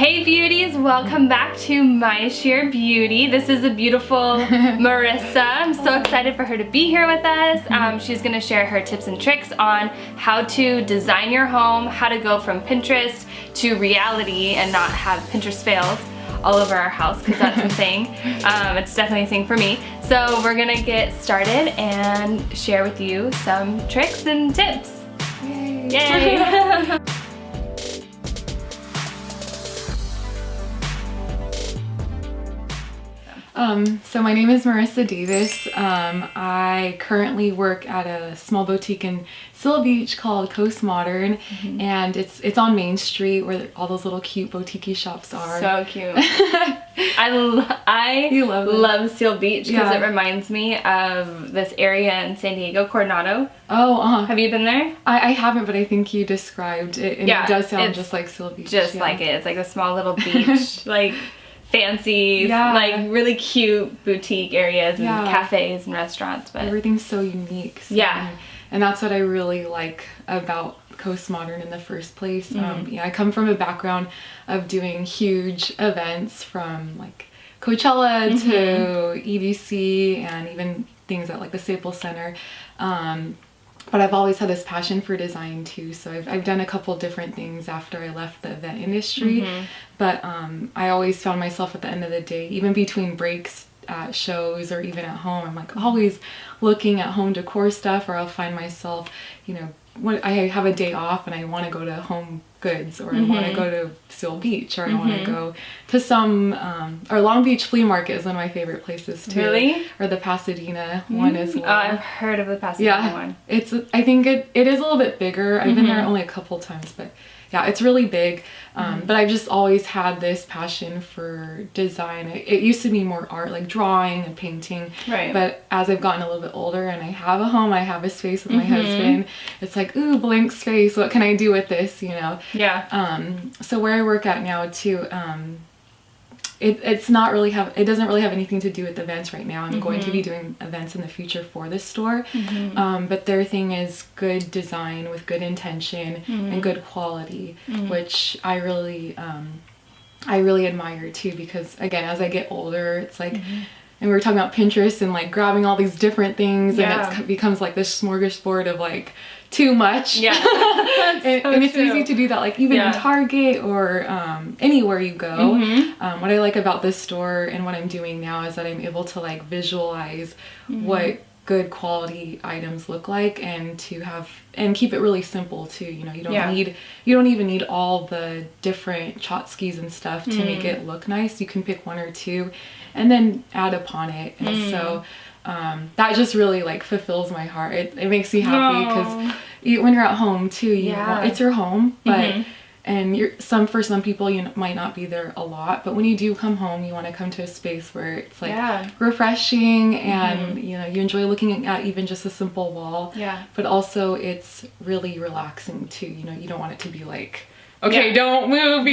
Hey beauties, welcome back to My Sheer Beauty. This is the beautiful Marissa. I'm so excited for her to be here with us. She's gonna share her tips and tricks on how to design your home, how to go from Pinterest to reality and not have Pinterest fails all over our house, because that's a thing. It's definitely a thing for me. So we're gonna get started and share with you some tricks and tips. Yay! Yay. So my name is Marissa Davis. I currently work at a small boutique in Seal Beach called Coast Modern, and it's on Main Street where all those little cute boutique shops are. So cute. I love Seal Beach because it reminds me of this area in San Diego, Coronado. Oh, Have you been there? I haven't, but I think you described it, and it does sound just like Seal Beach. Just like it. It's like a small little beach, like fancy, like really cute boutique areas and cafes and restaurants, but everything's so unique. So, and that's what I really like about Coast Modern in the first place. I come from a background of doing huge events from like Coachella to EDC and even things at like the Staples Center. But I've always had this passion for design too, so I've done a couple different things after I left the event industry. But I always found myself at the end of the day, even between breaks at shows or even at home, I'm like always looking at home decor stuff, or I'll find myself, you know, when I have a day off and I want to go to Home Goods, or I want to go to Seal Beach, or I want to go to some, or Long Beach Flea Market is one of my favorite places too. Really? Or the Pasadena one as well. Oh, I've heard of the Pasadena one. I think it is a little bit bigger. I've been there only a couple times, but yeah, it's really big. But I've just always had this passion for design. It used to be more art, like drawing and painting. Right. But as I've gotten a little bit older and I have a home, I have a space with my husband, it's like, ooh, blank space. What can I do with this, you know? Yeah. So where I work at now too, it doesn't really have anything to do with events right now. I'm going to be doing events in the future for this store. But their thing is good design with good intention and good quality, which I really admire too, because again, as I get older, it's like, and we were talking about Pinterest and like grabbing all these different things, and it becomes like this smorgasbord of like too much. Yeah. and it's easy to do that, like even in Target or anywhere you go. What I like about this store and what I'm doing now is that I'm able to like visualize what good quality items look like, and to have and keep it really simple too. You know, you don't even need all the different tchotchkes and stuff to make it look nice. You can pick one or two and then add upon it. And so that just really like fulfills my heart. It makes me happy because when you're at home too, it's your home, but and for some people you might not be there a lot, but when you do come home, you want to come to a space where it's like refreshing, and you know, you enjoy looking at even just a simple wall, but also it's really relaxing too. You know, you don't want it to be like, okay, don't move.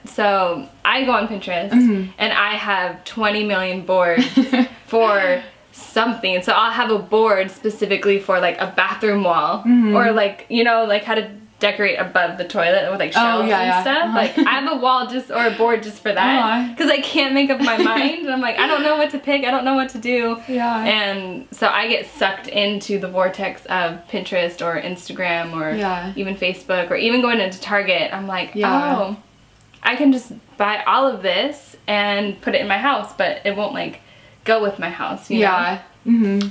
So I go on Pinterest and I have 20 million boards for something. So I'll have a board specifically for like a bathroom wall, or like, you know, like how to decorate above the toilet with like shelves and stuff. Like I have a wall or a board just for that, because I can't make up my mind, and I'm like, I don't know what to pick, I don't know what to do. And so I get sucked into the vortex of Pinterest or Instagram or even Facebook, or even going into Target. I'm like, oh, I can just buy all of this and put it in my house, but it won't like go with my house, you know?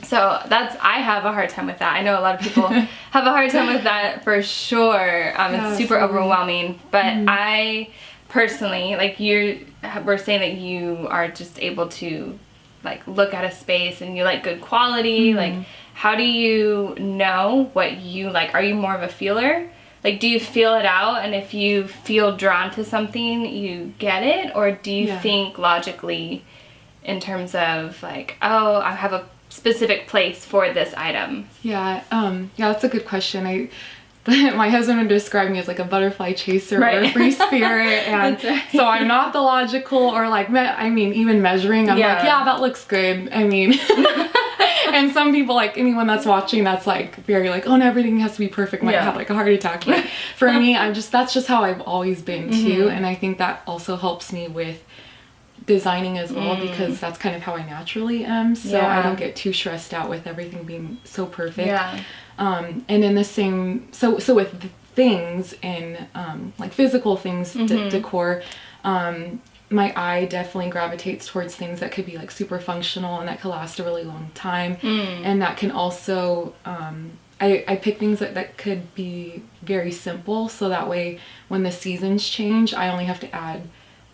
So I have a hard time with that. I know a lot of people have a hard time with that for sure. It's super overwhelming, but I personally, like we're saying that you are just able to like look at a space and you like good quality. Like, how do you know what you like? Are you more of a feeler? Like, do you feel it out, and if you feel drawn to something, you get it? Or do you think logically in terms of like, oh, I have a specific place for this item? That's a good question. My husband would describe me as like a butterfly chaser or a free spirit, and so I'm not the logical or like even measuring. I'm like, that looks good. I mean, And some people, like anyone that's watching that's like very like, oh no, everything has to be perfect, might have like a heart attack. But for me, that's just how I've always been too. And I think that also helps me with designing as well, because that's kind of how I naturally am. So I don't get too stressed out with everything being so perfect. And in the same, so with things and like physical things, decor, my eye definitely gravitates towards things that could be like super functional and that could last a really long time. And that can also, I pick things that could be very simple, so that way when the seasons change, I only have to add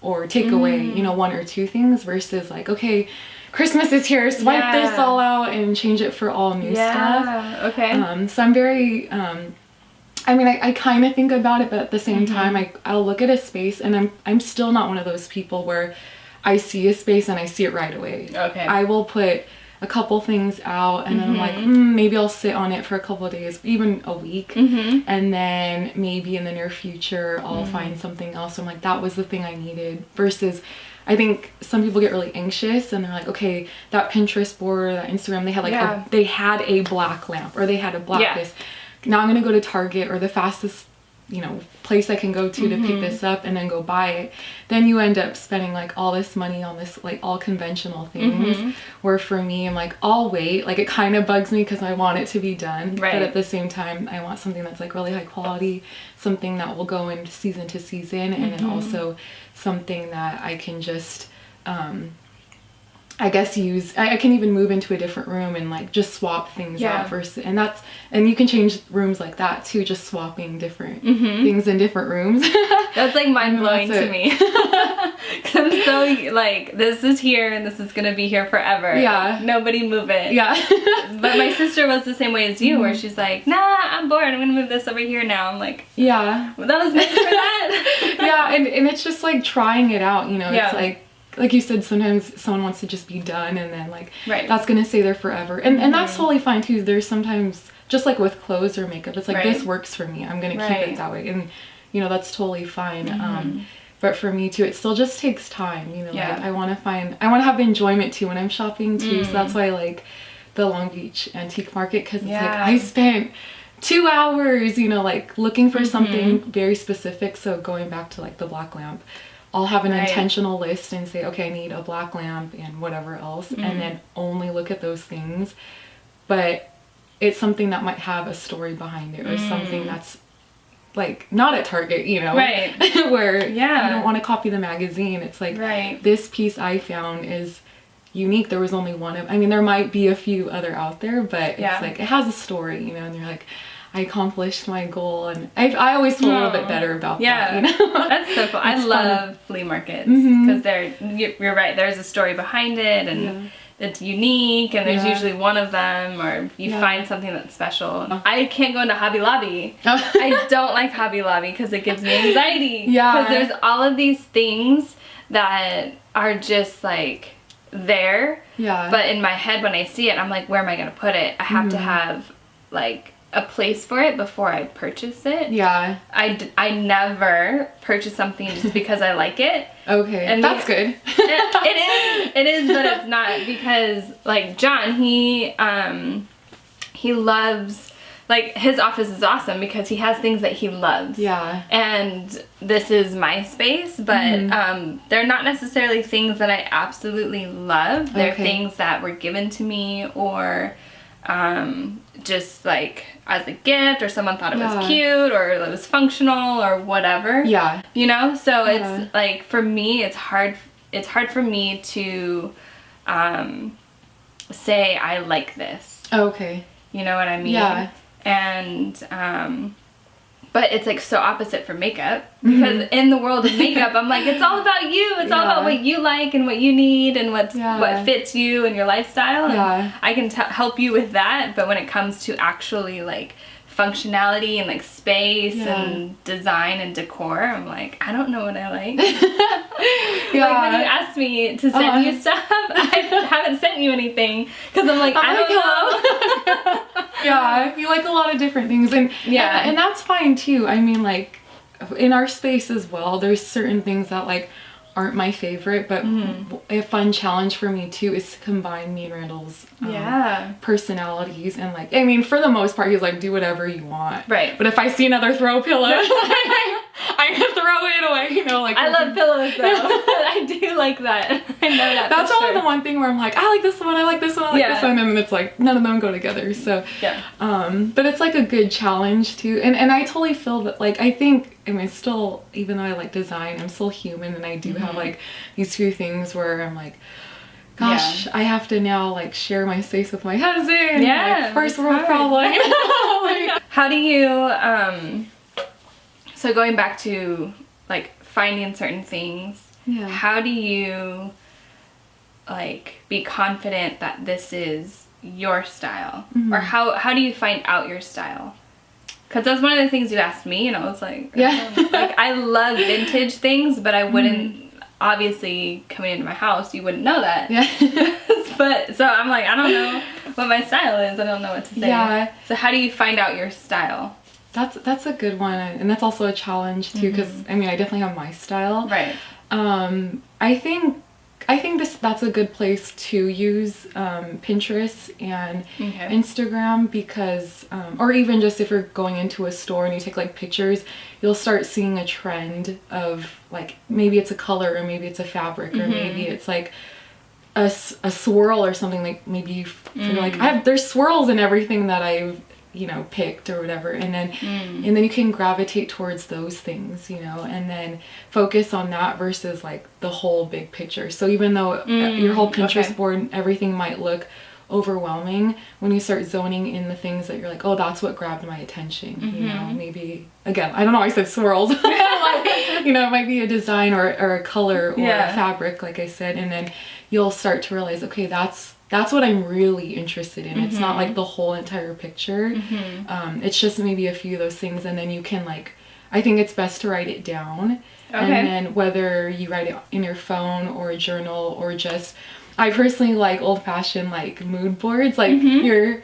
or take away, you know, 1 or 2 things, versus like, okay, Christmas is here, swipe this all out and change it for all new stuff. Okay. So I'm very, I mean, I kind of think about it, but at the same time, I'll look at a space, and I'm still not one of those people where I see a space and I see it right away. Okay. I will put a couple things out, and then I'm like, maybe I'll sit on it for a couple of days, even a week, and then maybe in the near future I'll find something else. I'm like, that was the thing I needed. Versus, I think some people get really anxious and they're like, okay, that Pinterest board or that Instagram, they had like they had a black lamp, or they had a black this. Now I'm gonna go to Target or the fastest, you know, place I can go to pick this up and then go buy it. Then you end up spending like all this money on this like all conventional things, where for me, I'm like, I'll wait. Like, it kind of bugs me because I want it to be done, but at the same time I want something that's like really high quality, something that will go in season to season, and then also something that I can just I guess I can even move into a different room and like just swap things out versus, and you can change rooms like that too, just swapping different things in different rooms. That's like mind blowing to me. Cause I'm so like, this is here and this is gonna be here forever. Yeah. Like, nobody move it. Yeah. But my sister was the same way as you, where she's like, nah, I'm bored, I'm gonna move this over here now. I'm like, yeah, well, that was meant for that. Yeah, and it's just like trying it out, you know. It's like you said, sometimes someone wants to just be done, and then like that's gonna stay there forever, and that's totally fine too. There's sometimes, just like with clothes or makeup, it's like this works for me, I'm gonna keep it that way, and you know, that's totally fine. But for me too, it still just takes time, you know. Like, I want to have enjoyment too when I'm shopping too. So that's why I like the Long Beach Antique Market, because it's like I spent 2 hours, you know, like looking for something very specific. So going back to like the black lamp, I'll have an intentional list and say, okay, I need a black lamp and whatever else, and then only look at those things. But it's something that might have a story behind it, or something that's like not at Target, you know, where you don't want to copy the magazine. It's like, this piece I found is unique. There was only one of, I mean, there might be a few other out there, but it's like, it has a story, you know, and you're like, I accomplished my goal, and I always feel a little bit better about that. You know? That's so cool. I love flea markets, because you're right, there's a story behind it, and it's unique, and there's usually one of them, or you find something that's special. I can't go into Hobby Lobby. I don't like Hobby Lobby because it gives me anxiety. Because there's all of these things that are just like there, but in my head when I see it, I'm like, where am I gonna put it? I have to have like a place for it before I purchase it. I never purchase something just because I like it. Okay, and that's good. It is, but it's not, because like John, he loves, like, his office is awesome because he has things that he loves. And this is my space, but they're not necessarily things that I absolutely love. They're things that were given to me, or just like as a gift, or someone thought it was cute, or it was functional, or whatever. You know, so it's like, for me, it's hard for me to say I like this. You know what I mean? And but it's like so opposite for makeup, because in the world of makeup, I'm like, it's all about you. It's all about what you like and what you need, and what fits you and your lifestyle. And I can help you with that, but when it comes to actually like functionality and like space and design and decor, I'm like, I don't know what I like. Like when you asked me to send you stuff, I haven't sent you anything, because I'm like, I don't know. You like a lot of different things, and that's fine too. I mean, like, in our space as well, there's certain things that like aren't my favorite, but a fun challenge for me too is to combine me and Randall's personalities. And like, I mean, for the most part, he's like, do whatever you want. Right. But if I see another throw pillow, I can throw it away, you know, like. I love pillows though. I do like that. I know that. That's probably the one thing where I'm like, I like this one, I like this one, I like this one, and it's like none of them go together. So but it's like a good challenge too, and I totally feel that, like, I think, I mean, still, even though I like design, I'm still human, and I do have like these few things where I'm like, gosh, I have to now like share my space with my husband. Like, first world problem. Like, how do you so going back to like finding certain things, how do you like be confident that this is your style? Or how do you find out your style? Because that's one of the things you asked me, and I was like, like, I love vintage things, but I wouldn't, obviously, coming into my house, you wouldn't know that. But, so I'm like, I don't know what my style is. I don't know what to say. So how do you find out your style? That's a good one, and that's also a challenge too, because I mean, I definitely have my style. Right. I think that's a good place to use Pinterest and Instagram, because or even just if you're going into a store and you take like pictures, you'll start seeing a trend of like, maybe it's a color, or maybe it's a fabric, or maybe it's like a swirl or something. Like maybe you're like, there's swirls in everything that I've, you know, picked or whatever, and then you can gravitate towards those things, you know, and then focus on that versus like the whole big picture. So even though your whole Pinterest board, everything might look overwhelming, when you start zoning in the things that you're like, oh, that's what grabbed my attention, you know, maybe, again, I don't know, I said swirls, like, you know, it might be a design or a color or a fabric, like I said, and then you'll start to realize, okay, that's what I'm really interested in. It's not like the whole entire picture. It's just maybe a few of those things, and then you can like, I think it's best to write it down. And then whether you write it in your phone or a journal, or just, I personally like old-fashioned like mood boards, like your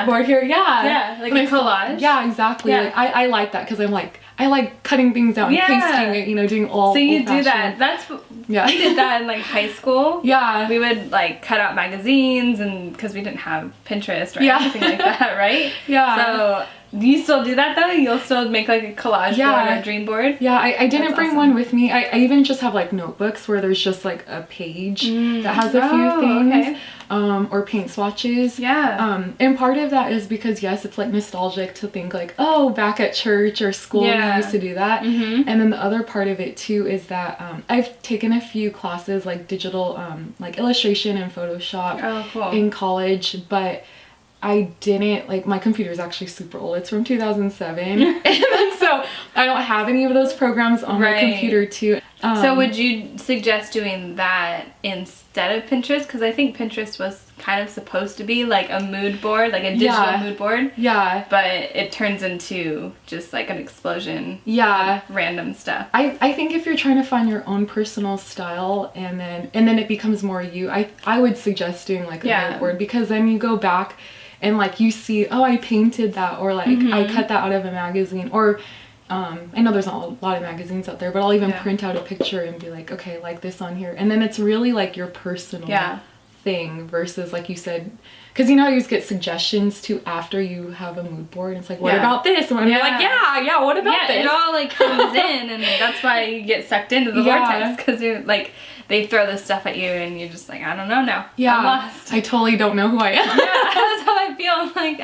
board here. Like a collage. Yeah, exactly. Like, I like that, because I'm like, I like cutting things out and pasting it, you know, doing all. So you do that. That's we did that in like high school. We would like cut out magazines, and because we didn't have Pinterest or anything like that, right? So do you still do that though? You'll still make like a collage board or a dream board? I didn't bring one with me. I even just have like notebooks where there's just like a page that has a few things. Or paint swatches. And part of that is because, yes, it's like nostalgic to think like, oh, back at church or school we used to do that. And then the other part of it too is that I've taken a few classes like digital like illustration and Photoshop in college, but I didn't, like, my computer is actually super old. It's from 2007. And so I don't have any of those programs on my computer too. So would you suggest doing that instead of Pinterest? Because I think Pinterest was kind of supposed to be like a mood board, like a digital mood board. But it turns into just like an explosion of random stuff. I think if you're trying to find your own personal style, and then it becomes more you, I would suggest doing like a mood board, because then you go back and like you see, oh, I painted that, or like I cut that out of a magazine, or I know there's not a lot of magazines out there, but I'll even print out a picture and be like, okay, like this on here. And then it's really like your personal thing versus, like you said, because you know you just get suggestions too after you have a mood board. It's like, what about this? And you're like, what about this? It all like comes in, and that's why you get sucked into the vortex, because you're like, they throw this stuff at you and you're just like, I don't know now. I'm lost. I totally don't know who I am. That's how I feel. I'm like,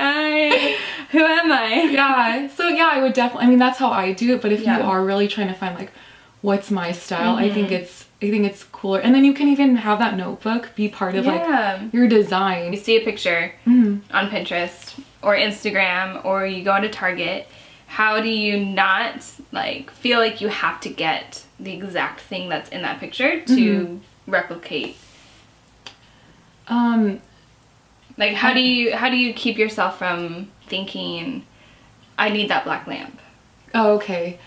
who am I? So I would definitely, I mean, that's how I do it. But if you are really trying to find like, what's my style, I think it's cooler. And then you can even have that notebook be part of like your design. You see a picture on Pinterest or Instagram, or you go to Target. How do you not like feel like you have to get the exact thing that's in that picture to replicate? Like how do you keep yourself from thinking, I need that black lamp? Oh, okay.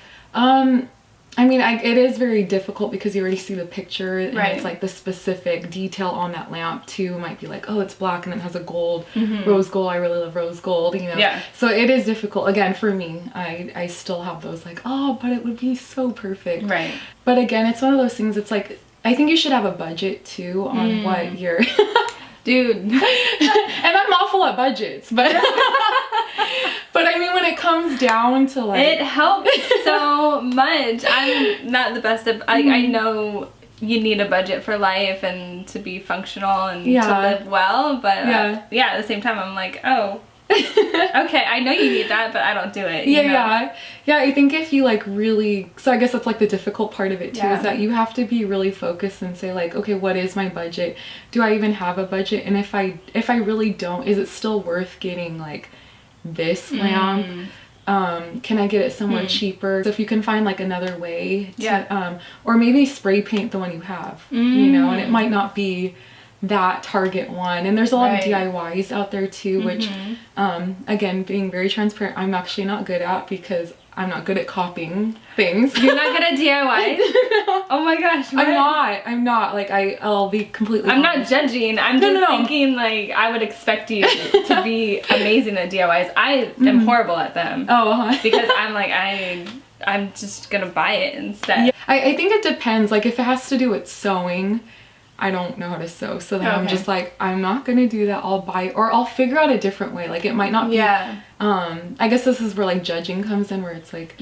I mean, it is very difficult because you already see the picture and Right. it's like the specific detail on that lamp too might be like, oh, it's black and it has a gold, rose gold. I really love rose gold, you know? Yeah. So it is difficult. Again, for me, I still have those like, oh, but it would be so perfect. Right. But again, it's one of those things, it's like, I think you should have a budget too on what you're... Dude. And I'm awful at budgets, but... But I mean, when it comes down to like... It helps so much. I'm not the best at... I know you need a budget for life and to be functional and to live well, but at the same time, I'm like, oh, okay, I know you need that, but I don't do it. You know? Yeah, I think if you like really... So I guess that's like the difficult part of it too, is that you have to be really focused and say like, okay, what is my budget? Do I even have a budget? And if I really don't, is it still worth getting like... this lamp? Can I get it somewhere cheaper? So if you can find like another way to, or maybe spray paint the one you have, you know, and it might not be that Target one. And there's a lot of DIYs out there too, which, again, being very transparent, I'm actually not good at because I'm not good at copying things. You're not good at DIY? No. Oh my gosh. What? I'm not. Like, I'll be completely I'm honest. not judging. I'm just thinking, like, I would expect you to be amazing at DIYs. I am horrible at them. Oh, because I'm like, I'm just gonna buy it instead. Yeah. I think it depends. Like, if it has to do with sewing, I don't know how to sew. So then I'm just like, I'm not gonna do that. I'll buy it, or I'll figure out a different way. Like, it might not be... I guess this is where like judging comes in, where it's like...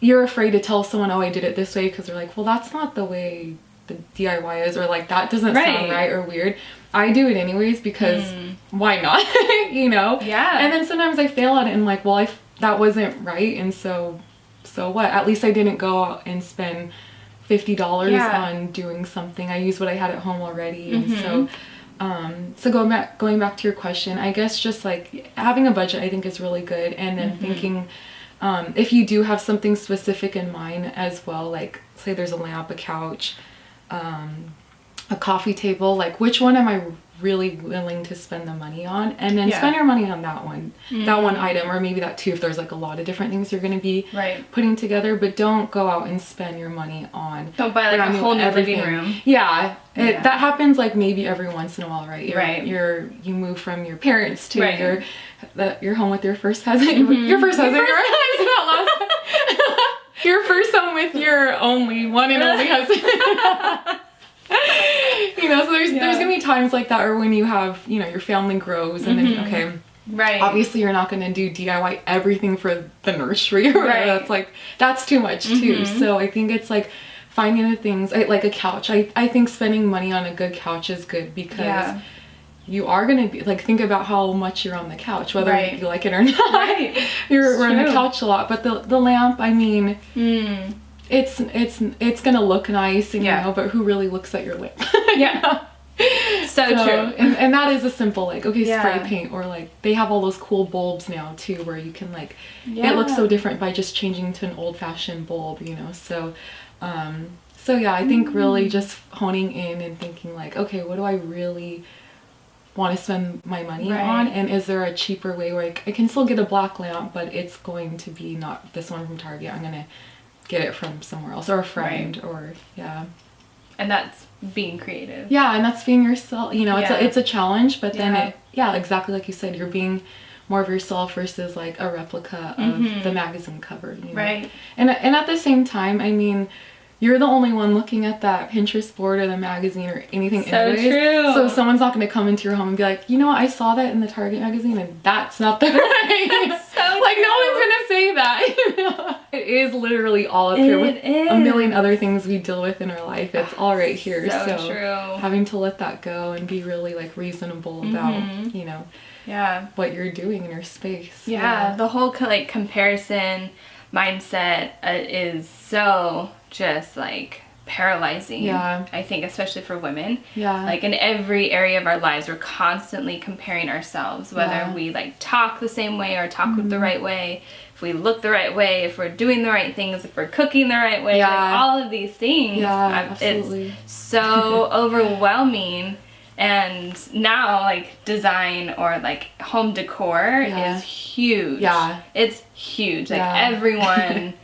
you're afraid to tell someone, oh, I did it this way, because they're like, well, that's not the way the DIY is, or like that doesn't sound right or weird. I do it anyways because why not? You know? Yeah. And then sometimes I fail at it and I'm like, well, that wasn't right, and so what? At least I didn't go out and spend $50 on doing something. I used what I had at home already. And so going back to your question, I guess just like having a budget I think is really good, and then thinking if you do have something specific in mind as well, like say there's a lamp, a couch, a coffee table, like which one am I really willing to spend the money on, and then spend your money on that one item, or maybe that too if there's like a lot of different things you're going to be putting together. But don't go out and spend your money on, don't buy like a whole new living room. That happens like maybe every once in a while, right? You move from your parents to your home with your first husband, your first husband, your first home with your one and only husband. You know, so there's gonna be times like that, or when you have, you know, your family grows, and then obviously you're not gonna do DIY everything for the nursery or whatever. That's too much too. So I think it's like finding the things like a couch. I think spending money on a good couch is good, because you are gonna be like, think about how much you're on the couch, whether you like it or not. We're on the couch a lot. But the lamp, I mean, it's gonna look nice, and you know, but who really looks at your lamp? So true. And that is a simple like, okay, spray paint, or like they have all those cool bulbs now too, where you can like it looks so different by just changing to an old-fashioned bulb, you know. So I think really just honing in and thinking like, okay, what do I really want to spend my money on, and is there a cheaper way where I can still get a black lamp, but it's going to be not this one from Target, I'm gonna get it from somewhere else, or a friend, or and that's being creative. And that's being yourself, you know. It's a challenge, but then exactly like you said, you're being more of yourself versus like a replica of the magazine cover, you know? And at the same time, I mean, you're the only one looking at that Pinterest board or the magazine or anything. So true. So someone's not going to come into your home and be like, you know what, I saw that in the Target magazine and that's not the right. So like, no one's going to say that. It is literally all up here with a million other things we deal with in our life. It's all right here. So true. Having to let that go and be really like reasonable about, you know, what you're doing in your space. The whole like comparison mindset is so just like paralyzing. I think, especially for women. Like in every area of our lives, we're constantly comparing ourselves, whether we like talk the same way or talk the right way, if we look the right way, if we're doing the right things, if we're cooking the right way, like all of these things. It's so overwhelming. And now, like, design or, like, home decor is huge. Yeah. It's huge. Like, everyone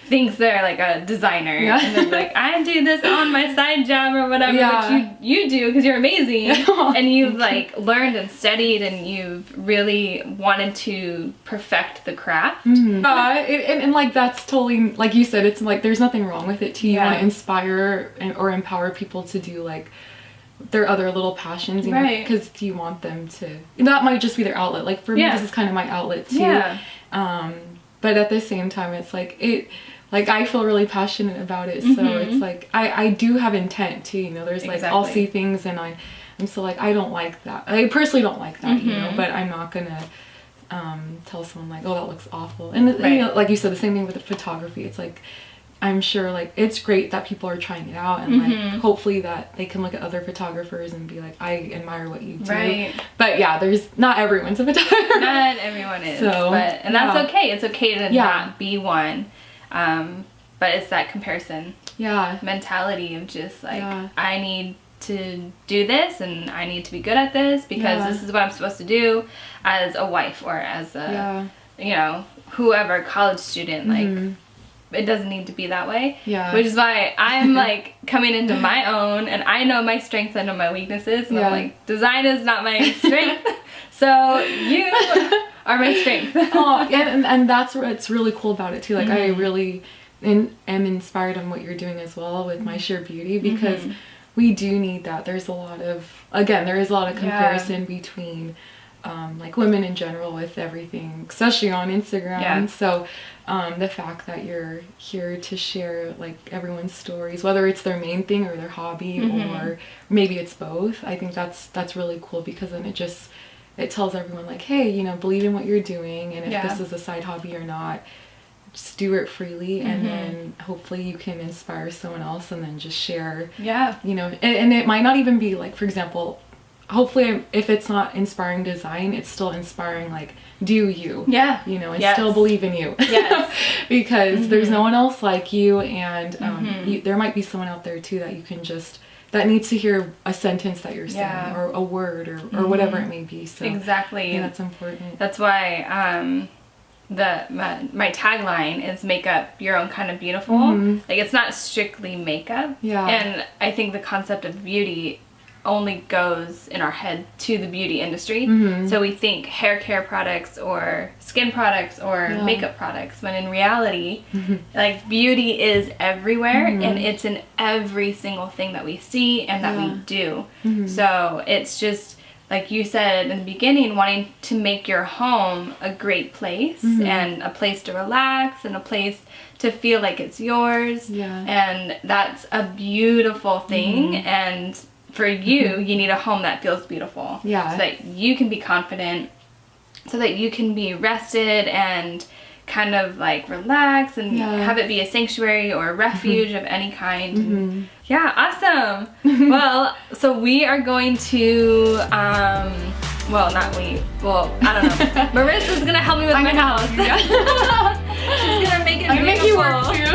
thinks they're, like, a designer. Yeah. And they're like, I do this on my side job or whatever. Which you do because you're amazing. And you've, like, learned and studied and you've really wanted to perfect the craft. And like, that's totally, like you said, it's like, there's nothing wrong with it too. You want to inspire or empower people to do, like, their other little passions, you know, because you want them to, that might just be their outlet. Like for me, this is kind of my outlet too. But at the same time, it's like, I feel really passionate about it. So it's like, I do have intent too, you know, there's like, I'll see things and I'm still like, I don't like that. I personally don't like that, you know, but I'm not gonna tell someone like, oh, that looks awful. And you know, like you said, the same thing with the photography. It's like, I'm sure like it's great that people are trying it out and like hopefully that they can look at other photographers and be like, I admire what you do. But yeah, not everyone's a photographer. Not everyone is. So, and that's okay. It's okay to not be one. But it's that comparison mentality of just like, I need to do this and I need to be good at this because this is what I'm supposed to do as a wife or as a, you know, whoever, college student, like, it doesn't need to be that way. Which is why I'm like coming into my own and I know my strengths, I know my weaknesses, and I'm like, design is not my strength, so you are my strength. And that's what's really cool about it too. Like I really am inspired on what you're doing as well with My Sheer Beauty because we do need that. There is a lot of comparison between like women in general with everything, especially on Instagram. So the fact that you're here to share like everyone's stories, whether it's their main thing or their hobby or maybe it's both, I think that's really cool because then it tells everyone like, hey, you know, believe in what you're doing, and if this is a side hobby or not, just do it freely, and then hopefully you can inspire someone else and then just share, you know, and it might not even be like, for example, hopefully if it's not inspiring design, it's still inspiring like, do you, you know, and still believe in you, because there's no one else like you, and there might be someone out there too that you can just, that needs to hear a sentence that you're saying or a word or whatever it may be. So exactly, that's important. That's why my tagline is make up your own kind of beautiful. Like it's not strictly makeup, and I think the concept of beauty only goes in our head to the beauty industry. So we think hair care products or skin products or makeup products, when in reality like beauty is everywhere, and it's in every single thing that we see and that we do. So it's just like you said in the beginning, wanting to make your home a great place and a place to relax and a place to feel like it's yours. And that's a beautiful thing. And for you, you need a home that feels beautiful. So that you can be confident, so that you can be rested and kind of like relax and have it be a sanctuary or a refuge of any kind. Awesome. Well, so we are going to, well, not we, well, I don't know. Marissa's gonna help me with my house. She's gonna make it beautiful. I make you work too.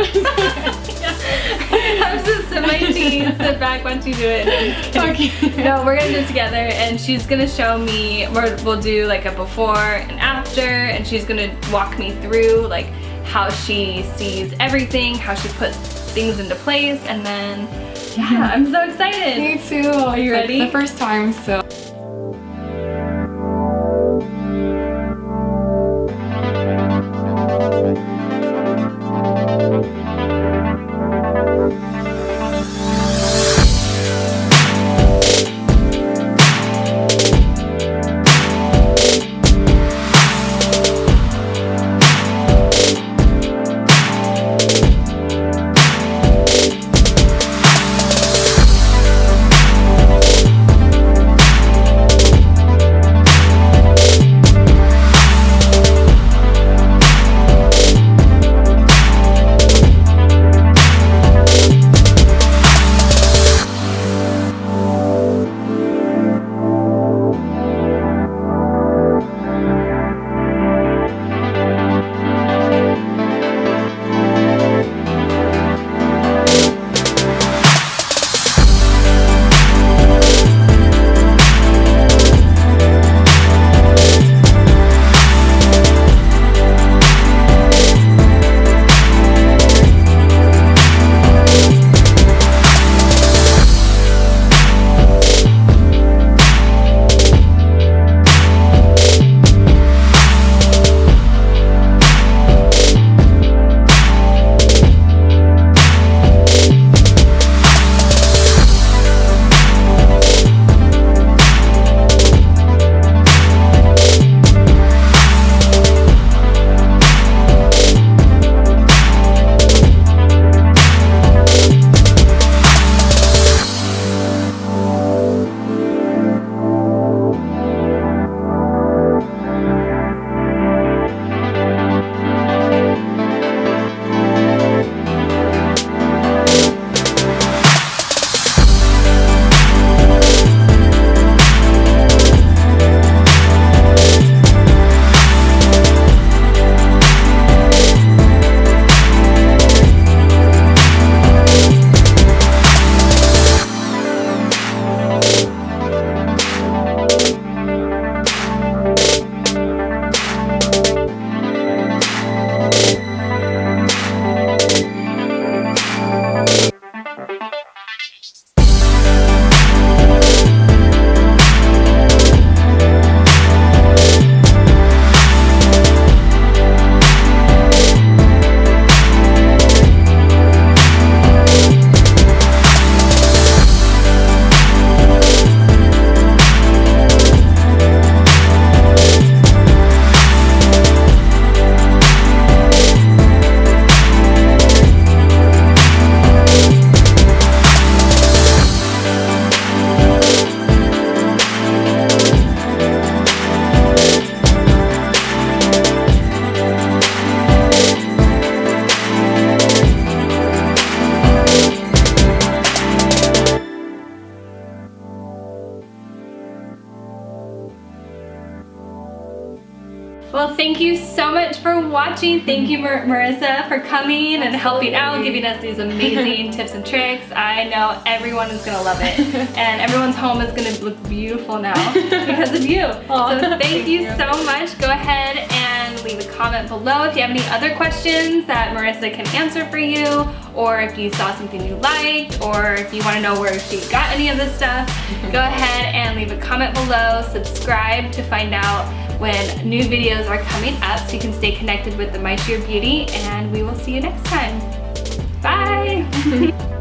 I'm just in my tea, sit back once you do it. Okay. No, we're gonna do it together, and she's gonna show me, we'll do like a before and after, and she's gonna walk me through like how she sees everything, how she puts things into place, and then, I'm so excited. Me too. Are you ready? The first time, so. Well, thank you so much for watching. Thank you, Marissa, for coming and helping out, giving us these amazing tips and tricks. I know everyone is gonna love it, and everyone's home is gonna look beautiful now because of you. Aww, so thank you so much. Go ahead and leave a comment below if you have any other questions that Marissa can answer for you, or if you saw something you liked, or if you want to know where she got any of this stuff. Go ahead and leave a comment below. Subscribe to find out when new videos are coming up so you can stay connected with the My Sheer Beauty, and we will see you next time. Bye!